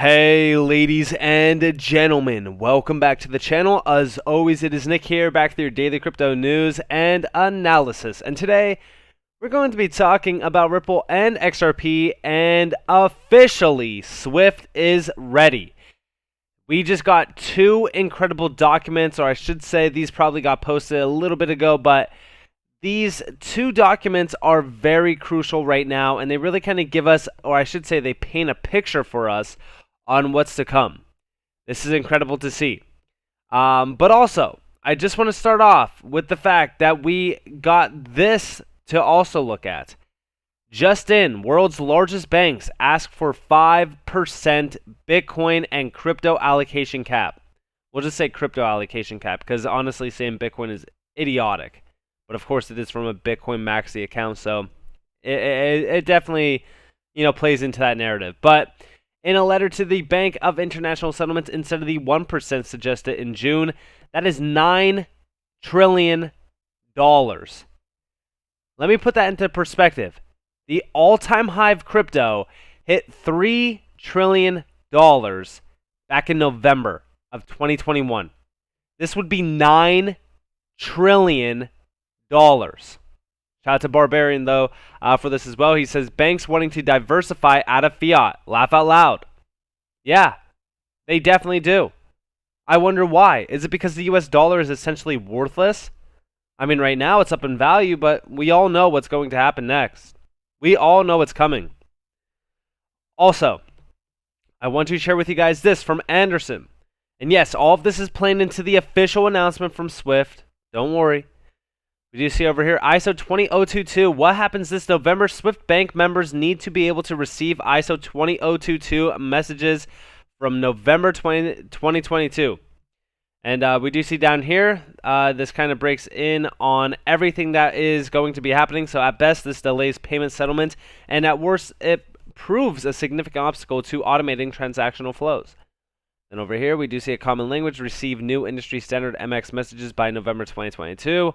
Hey ladies and gentlemen, welcome back to the channel. As always, it is Nick here, back with your daily crypto news and analysis. And today, we're going to be talking about Ripple and XRP, and officially, Swift is ready. We just got two incredible documents, or I should say these probably got posted a little bit ago, but these two documents are very crucial right now, and they really kind of give us, or I should say they paint a picture for us on what's to come. This is incredible to see. But also, I just want to start off with the fact that we got this to also look at. Just in, world's largest banks ask for 5% Bitcoin and crypto allocation cap. We'll just say crypto allocation cap because honestly saying Bitcoin is idiotic. But of course it is from a Bitcoin Maxi account, so it definitely, plays into that narrative. But in a letter to the Bank of International Settlements, instead of the 1% suggested in June, that is $9 trillion. Let me put that into perspective. The all-time high of crypto hit $3 trillion back in November of 2021. This would be $9 trillion. Shout out to Barbarian, though, for this as well. He says, banks wanting to diversify out of fiat. Laugh out loud. Yeah, they definitely do. I wonder why. Is it because the US dollar is essentially worthless? I mean, right now it's up in value, but we all know what's going to happen next. We all know what's coming. Also, I want to share with you guys this from Anderson. And yes, all of this is playing into the official announcement from Swift. Don't worry. We do see over here ISO 20022. What happens this November? Swift Bank members need to be able to receive ISO 20022 messages from November 2022. And we do see down here, this kind of breaks in on everything that is going to be happening. So at best, this delays payment settlement, and at worst, it proves a significant obstacle to automating transactional flows. And over here, we do see a common language, receive new industry standard MX messages by November 2022.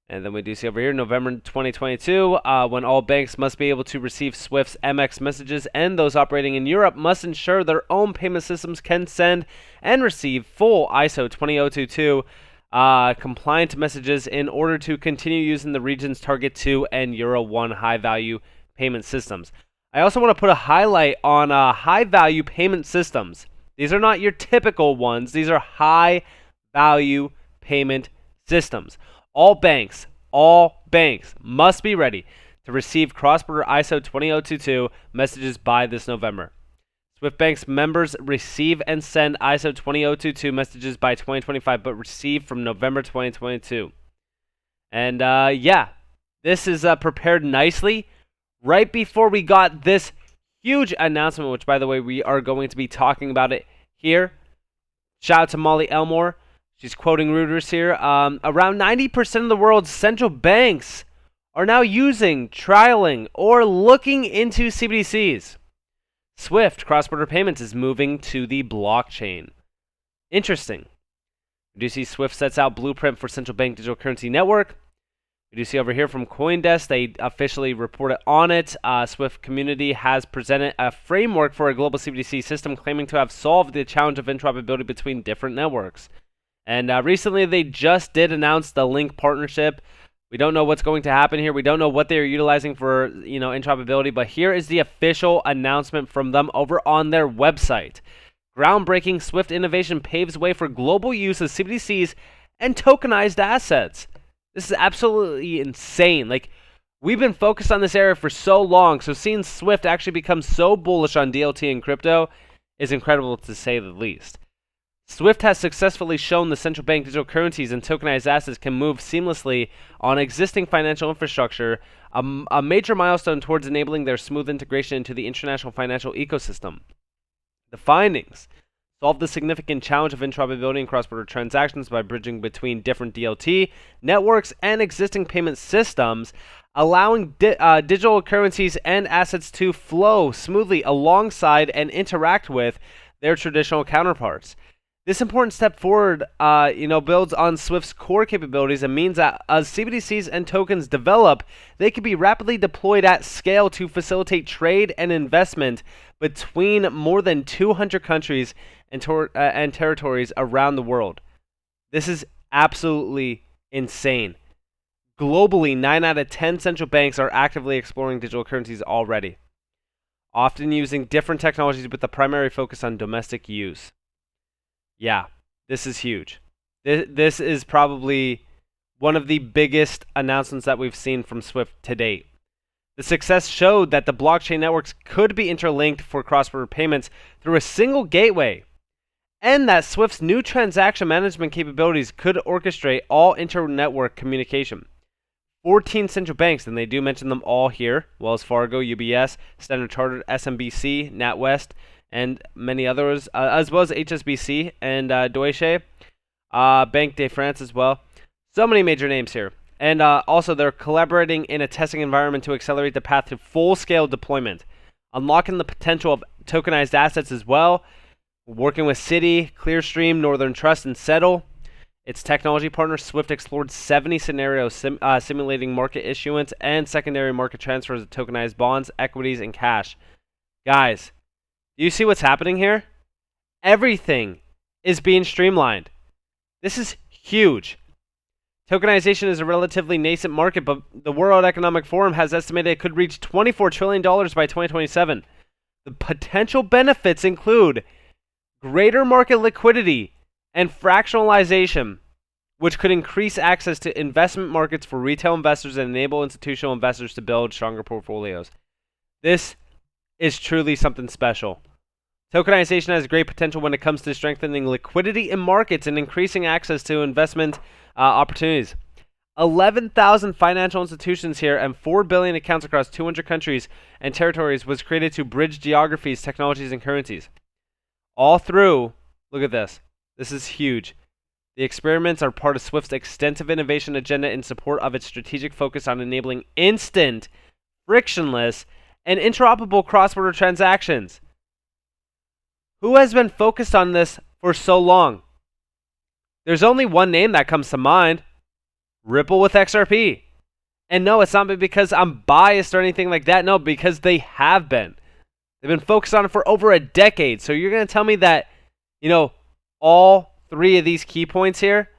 And then we do see over here, November 2022, when all banks must be able to receive Swift's MX messages, and those operating in Europe must ensure their own payment systems can send and receive full ISO 20022 compliant messages in order to continue using the region's Target 2 and Euro 1 high-value payment systems. I also want to put a highlight on high-value payment systems. These are not your typical ones. These are high-value payment systems. All banks must be ready to receive cross-border ISO 20022 messages by this November. Swift Bank's members receive and send ISO 20022 messages by 2025, but receive from November 2022. And yeah, this is prepared nicely right before we got this huge announcement, which, by the way, we are going to be talking about it here. Shout out to Molly Elmore. She's quoting Reuters here. Around 90% of the world's central banks are now using, trialing, or looking into CBDCs. Swift cross-border payments is moving to the blockchain. Interesting. We do see Swift sets out blueprint for central bank digital currency network. We do see over here from CoinDesk, they officially reported on it. Swift community has presented a framework for a global CBDC system, claiming to have solved the challenge of interoperability between different networks. And recently, they just did announce the Link partnership. We don't know what's going to happen here. We don't know what they are utilizing for, interoperability. But here is the official announcement from them over on their website. Groundbreaking Swift innovation paves way for global use of CBDCs and tokenized assets. This is absolutely insane. Like, we've been focused on this area for so long. So seeing Swift actually become so bullish on DLT and crypto is incredible, to say the least. Swift has successfully shown the central bank digital currencies and tokenized assets can move seamlessly on existing financial infrastructure, a major milestone towards enabling their smooth integration into the international financial ecosystem. The findings solve the significant challenge of interoperability and cross-border transactions by bridging between different DLT networks and existing payment systems, allowing digital currencies and assets to flow smoothly alongside and interact with their traditional counterparts. This important step forward, builds on Swift's core capabilities and means that as CBDCs and tokens develop, they can be rapidly deployed at scale to facilitate trade and investment between more than 200 countries and territories around the world. This is absolutely insane. Globally, 9 out of 10 central banks are actively exploring digital currencies already, often using different technologies with the primary focus on domestic use. Yeah, this is huge. This is probably one of the biggest announcements that we've seen from Swift to date. The success showed that the blockchain networks could be interlinked for cross-border payments through a single gateway, and that Swift's new transaction management capabilities could orchestrate all inter-network communication. 14 central banks, and they do mention them all here: Wells Fargo, UBS, Standard Chartered, SMBC, NatWest, and many others, as well as HSBC and Deutsche, Banque de France as well. So many major names here. And also, they're collaborating in a testing environment to accelerate the path to full-scale deployment, unlocking the potential of tokenized assets as well, working with Citi, Clearstream, Northern Trust, and Settle. Its technology partner, Swift, explored 70 scenarios simulating market issuance and secondary market transfers of tokenized bonds, equities, and cash. Guys, do you see what's happening here? Everything is being streamlined. This is huge. Tokenization is a relatively nascent market, but the World Economic Forum has estimated it could reach $24 trillion by 2027. The potential benefits include greater market liquidity and fractionalization, which could increase access to investment markets for retail investors and enable institutional investors to build stronger portfolios. This is truly something special. Tokenization has great potential when it comes to strengthening liquidity in markets and increasing access to investment opportunities. 11,000 financial institutions here and 4 billion accounts across 200 countries and territories was created to bridge geographies, technologies, and currencies. All through, look at this. This is huge. The experiments are part of Swift's extensive innovation agenda in support of its strategic focus on enabling instant, frictionless, and interoperable cross-border transactions. Who has been focused on this for so long? There's only one name that comes to mind: Ripple with XRP. And no, it's not because I'm biased or anything like that. No, because they have been. They've been focused on it for over a decade. So you're going to tell me that, all three of these key points here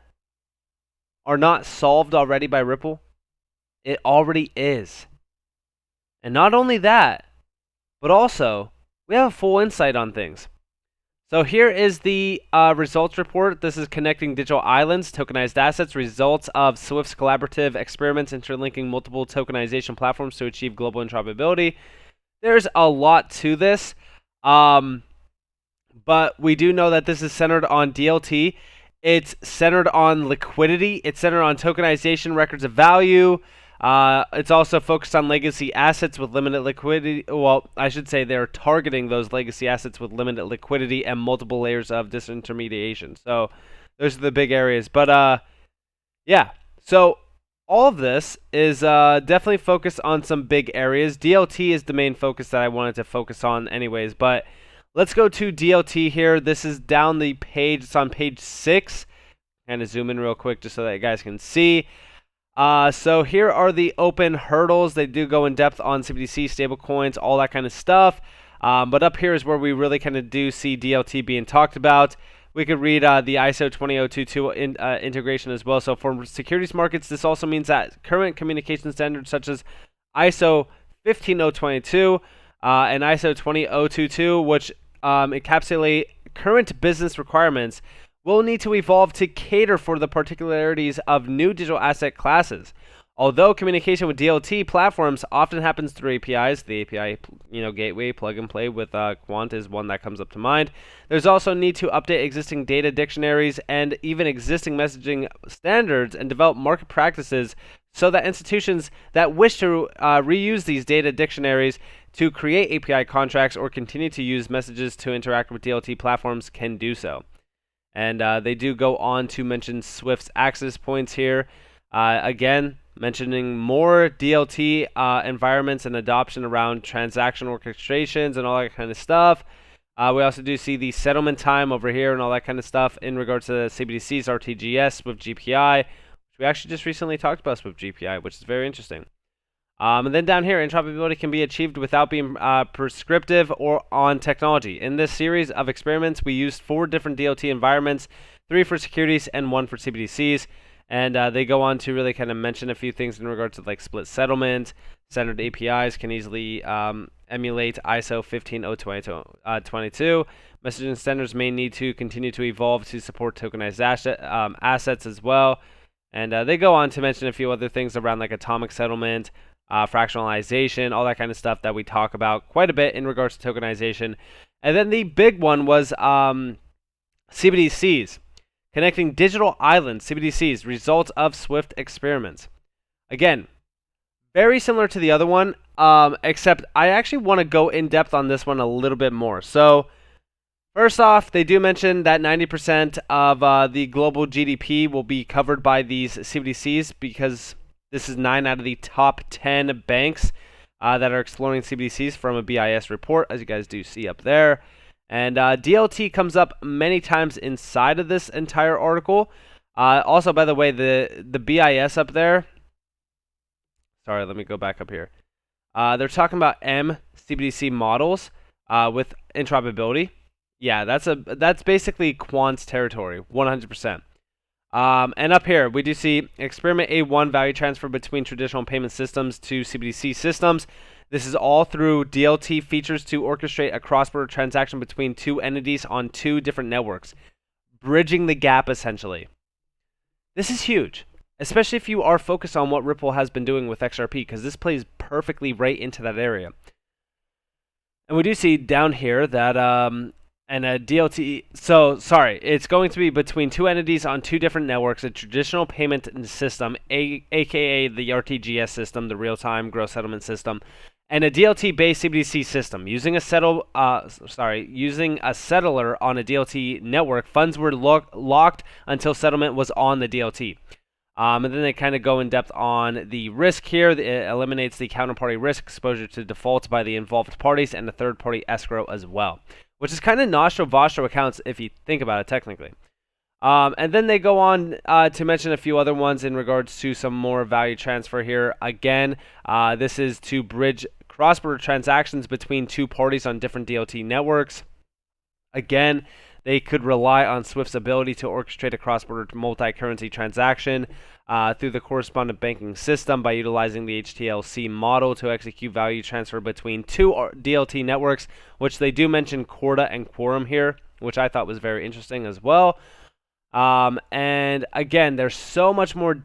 are not solved already by Ripple? It already is. And not only that, but also we have a full insight on things. So here is the results report. This is Connecting Digital Islands, Tokenized Assets, results of Swift's collaborative experiments interlinking multiple tokenization platforms to achieve global interoperability. There's a lot to this, but we do know that this is centered on DLT. It's centered on liquidity. It's centered on tokenization, records of value. It's also focused on legacy assets with limited liquidity. Well, I should say they're targeting those legacy assets with limited liquidity and multiple layers of disintermediation. So those are the big areas. But yeah, so all of this is definitely focused on some big areas. DLT is the main focus that I wanted to focus on anyways. But let's go to DLT here. This is down the page. It's on page 6. Kind of zoom in real quick just so that you guys can see. So here are the open hurdles. They do go in depth on CBDC, stablecoins, all that kind of stuff. But up here is where we really kind of do see DLT being talked about. We could read the ISO 20022 integration as well. So for securities markets, this also means that current communication standards such as ISO 15022 and ISO 20022, which encapsulate current business requirements, will need to evolve to cater for the particularities of new digital asset classes. Although communication with DLT platforms often happens through APIs, the API gateway plug and play with Quant is one that comes up to mind. There's also need to update existing data dictionaries and even existing messaging standards and develop market practices so that institutions that wish to reuse these data dictionaries to create API contracts or continue to use messages to interact with DLT platforms can do so. And they do go on to mention Swift's access points here. Again, mentioning more DLT environments and adoption around transaction orchestrations and all that kind of stuff. We also do see the settlement time over here and all that kind of stuff in regards to the CBDCs, RTGS, with GPI, which we actually just recently talked about with GPI, which is very interesting. And then down here, interoperability can be achieved without being prescriptive or on technology. In this series of experiments, we used 4 different DLT environments, 3 for securities and 1 for CBDCs. And they go on to really kind of mention a few things in regards to like split settlement. Standard APIs can easily emulate ISO 15022. Messaging standards may need to continue to evolve to support tokenized assets as well. And they go on to mention a few other things around like atomic settlement, fractionalization, all that kind of stuff that we talk about quite a bit in regards to tokenization. And then the big one was CBDCs. Connecting digital islands, CBDCs, results of Swift experiments. Again, very similar to the other one, except I actually want to go in depth on this one a little bit more. So, first off, they do mention that 90% of the global GDP will be covered by these CBDCs because this is 9 out of the top 10 banks that are exploring CBDCs from a BIS report, as you guys do see up there. And DLT comes up many times inside of this entire article. Also, by the way, the BIS up there. Sorry, let me go back up here. They're talking about CBDC models with interoperability. Yeah, that's basically quant's territory, 100%. And up here, we do see experiment A1 value transfer between traditional payment systems to CBDC systems. This is all through DLT features to orchestrate a cross-border transaction between 2 entities on 2 different networks, bridging the gap essentially. This is huge, especially if you are focused on what Ripple has been doing with XRP, because this plays perfectly right into that area. And we do see down here that and a DLT, it's going to be between 2 entities on 2 different networks, a traditional payment system, aka the RTGS system, the real-time gross settlement system, and a DLT-based CBDC system. Using a settler on a DLT network, funds were locked until settlement was on the DLT. And then they kind of go in depth on the risk here. It eliminates the counterparty risk exposure to defaults by the involved parties and the third-party escrow as well, which is kind of nostro-vostro accounts if you think about it technically. And then they go on to mention a few other ones in regards to some more value transfer here. Again, this is to bridge cross-border transactions between 2 parties on different DLT networks. Again, they could rely on Swift's ability to orchestrate a cross-border multi-currency transaction through the correspondent banking system by utilizing the HTLC model to execute value transfer between 2 DLT networks, which they do mention Corda and Quorum here, which I thought was very interesting as well. And again, there's so much more,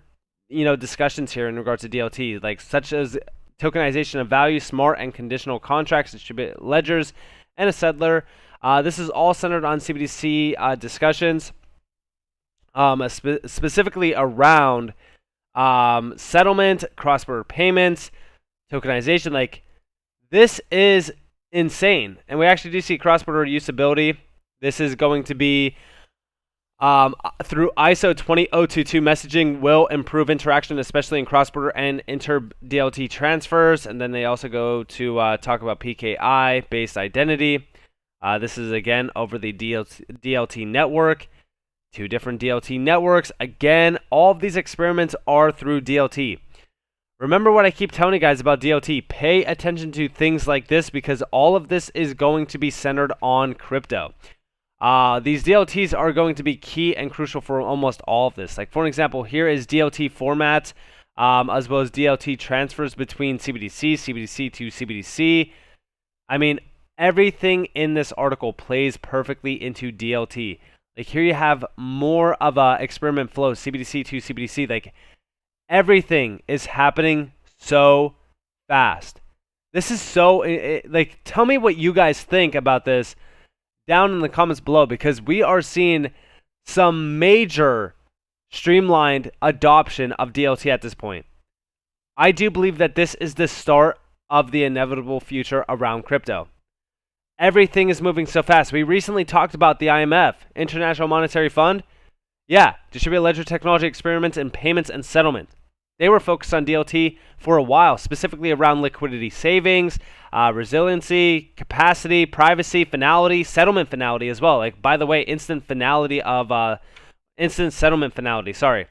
discussions here in regards to DLT, like such as tokenization of value, smart and conditional contracts, distributed ledgers, and a settler. This is all centered on CBDC discussions, specifically around settlement, cross-border payments, tokenization. Like, this is insane. And we actually do see cross-border usability. This is going to be through ISO 20022 messaging will improve interaction, especially in cross-border and inter-DLT transfers. And then they also go to talk about PKI-based identity. This is, again, over the DLT network. 2 different DLT networks. Again, all of these experiments are through DLT. Remember what I keep telling you guys about DLT. Pay attention to things like this because all of this is going to be centered on crypto. These DLTs are going to be key and crucial for almost all of this. Like, for example, here is DLT format, as well as DLT transfers between CBDC, CBDC to CBDC. I mean, everything in this article plays perfectly into DLT. Like, here you have more of a experiment flow, CBDC to CBDC. Like, everything is happening so fast. This is so, like, tell me what you guys think about this down in the comments below, because we are seeing some major streamlined adoption of DLT at this point. I do believe that this is the start of the inevitable future around crypto. Everything is moving so fast. We recently talked about the IMF, International Monetary Fund. Yeah, distributed ledger technology experiments in payments and settlement. They were focused on DLT for a while, specifically around liquidity savings, resiliency, capacity, privacy, finality, settlement finality as well. Like, by the way, instant settlement finality. Sorry.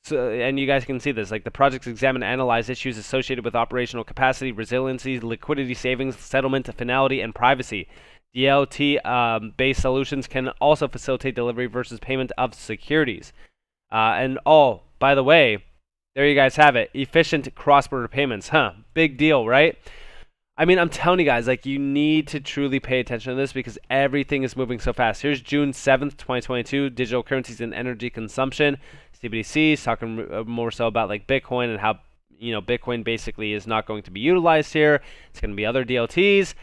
So, and you guys can see this. Like, the projects examine and analyze issues associated with operational capacity, resiliency, liquidity savings, settlement finality, and privacy. DLT-based solutions can also facilitate delivery versus payment of securities. By the way, there you guys have it. Efficient cross-border payments. Big deal, right? I mean, I'm telling you guys, like, you need to truly pay attention to this because everything is moving so fast. Here's June 7th, 2022, digital currencies and energy consumption. CBDCs, talking more so about, like, Bitcoin and how, Bitcoin basically is not going to be utilized here. It's going to be other DLTs.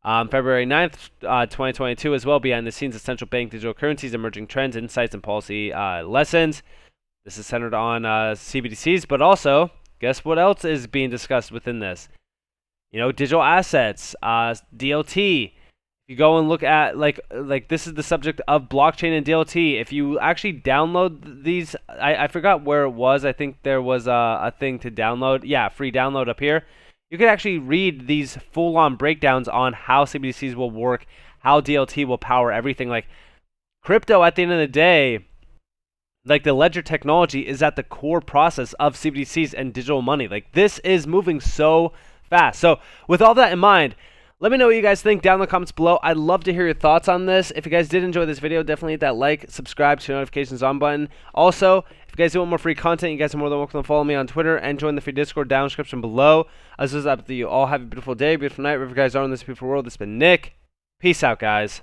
February 9th, 2022 as well, behind the scenes of central bank digital currencies, emerging trends, insights, and policy lessons. This is centered on CBDCs, but also, guess what else is being discussed within this? Digital assets, DLT. If you go and look at, like this is the subject of blockchain and DLT. If you actually download these, I forgot where it was. I think there was a thing to download. Yeah, free download up here. You can actually read these full-on breakdowns on how CBDCs will work, how DLT will power everything. Like, crypto, at the end of the day, like, the ledger technology is at the core process of CBDCs and digital money. Like, this is moving so fast. So with all that in mind, let me know what you guys think down in the comments below. I'd love to hear your thoughts on this. If you guys did enjoy this video, definitely hit that like, subscribe, turn notifications on button. Also, if you guys do want more free content, you guys are more than welcome to follow me on Twitter and join the free Discord down in the description below. As is up to you all, have a beautiful day, beautiful night, wherever you guys are in this beautiful world. This has been Nick. Peace out, guys.